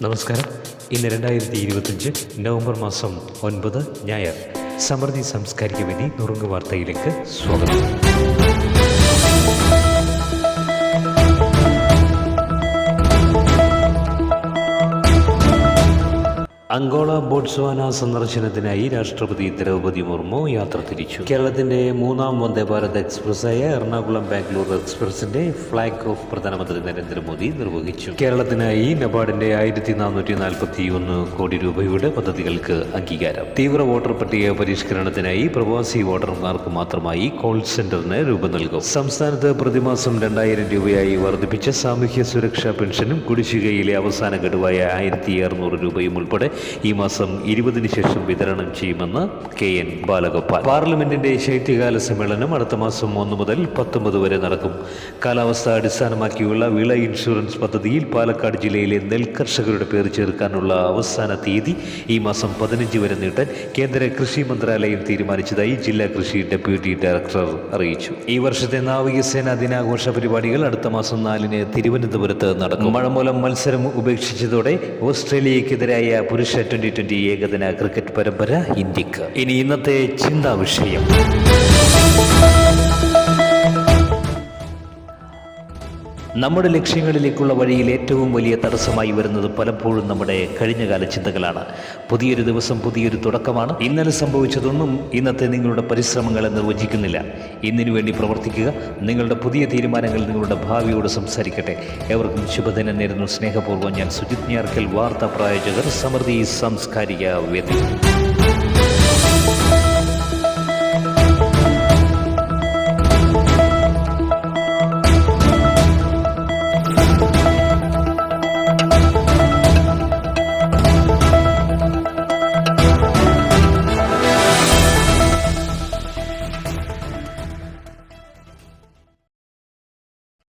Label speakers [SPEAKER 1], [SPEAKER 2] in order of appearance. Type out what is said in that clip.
[SPEAKER 1] നമസ്കാരം. ഇന്ന് 2025 നവംബർ മാസം 9 ഞായർ. സമൃദ്ധി സാംസ്കാരിക വേദി നുറുങ്ങ് വാർത്തയിലേക്ക് സ്വാഗതം. അങ്കോള ബോട്സ്വാന സന്ദർശനത്തിനായി രാഷ്ട്രപതി ദ്രൗപദി മുർമു യാത്ര തിരിച്ചു. കേരളത്തിന്റെ 3ാം വന്ദേ ഭാരത് എക്സ്പ്രസ്സായ എറണാകുളം ബാംഗ്ലൂർ എക്സ്പ്രസിന്റെ ഫ്ളാഗ് ഓഫ് പ്രധാനമന്ത്രി നരേന്ദ്രമോദി നിർവഹിച്ചു. കേരളത്തിനായി നബാർഡിന്റെ 1441 കോടി രൂപയുടെ പദ്ധതികൾക്ക് അംഗീകാരം. തീവ്ര വോട്ടർ പട്ടിക പരിഷ്കരണത്തിനായി പ്രവാസി വോട്ടർമാർക്ക് മാത്രമായി കോൾ സെന്ററിന് രൂപം നൽകും. സംസ്ഥാനത്ത് പ്രതിമാസം 2000 രൂപയായി വർദ്ധിപ്പിച്ച സാമൂഹ്യ സുരക്ഷാ പെൻഷനും കുടിശ്ശികയിലെ അവസാന ഗഡുവായ 1600 രൂപയും ഉൾപ്പെടെ ഈ മാസം 20 ശേഷം വിതരണം ചെയ്യുമെന്ന് KN ബാലഗോപാൽ. പാർലമെന്റിന്റെ ശൈത്യകാല സമ്മേളനം അടുത്ത മാസം 1 മുതൽ 19 വരെ നടക്കും. കാലാവസ്ഥ അടിസ്ഥാനമാക്കിയുള്ള വിള ഇൻഷുറൻസ് പദ്ധതിയിൽ പാലക്കാട് ജില്ലയിലെ നെൽകർഷകരുടെ പേര് ചേർക്കാനുള്ള അവസാന തീയതി ഈ മാസം 15 വരെ നീട്ടാൻ കേന്ദ്ര കൃഷി മന്ത്രാലയം തീരുമാനിച്ചതായി ജില്ലാ കൃഷി ഡെപ്യൂട്ടി ഡയറക്ടർ അറിയിച്ചു. ഈ വർഷത്തെ നാവികസേനാ ദിനാഘോഷ പരിപാടികൾ അടുത്ത മാസം 4 തിരുവനന്തപുരത്ത് നടക്കും. മഴ മൂലം മത്സരം ഉപേക്ഷിച്ചതോടെ ഓസ്ട്രേലിയക്കെതിരായ പുരുഷ T20 ഏകദിന ക്രിക്കറ്റ് പരമ്പര ഇന്ത്യക്ക്. ഇനി ഇന്നത്തെ ചിന്താ വിഷയം. നമ്മുടെ ലക്ഷ്യങ്ങളിലേക്കുള്ള വഴിയിൽ ഏറ്റവും വലിയ തടസ്സമായി വരുന്നത് പലപ്പോഴും നമ്മുടെ കഴിഞ്ഞകാല ചിന്തകളാണ്. പുതിയൊരു ദിവസം പുതിയൊരു തുടക്കമാണ്. ഇന്നലെ സംഭവിച്ചതൊന്നും ഇന്നത്തെ നിങ്ങളുടെ പരിശ്രമങ്ങളെ നിർവചിക്കുന്നില്ല. ഇന്നിനു വേണ്ടി പ്രവർത്തിക്കുക. നിങ്ങളുടെ പുതിയ തീരുമാനങ്ങൾ നിങ്ങളുടെ ഭാവിയോട് സംസാരിക്കട്ടെ. എവർക്കും ശുഭദിനം നേരുന്നു. സ്നേഹപൂർവ്വം ഞാൻ സുജിത് ഞാർക്കൽ, വാർത്താ പ്രായോജകർ സമൃദ്ധി സാംസ്കാരിക വേദി.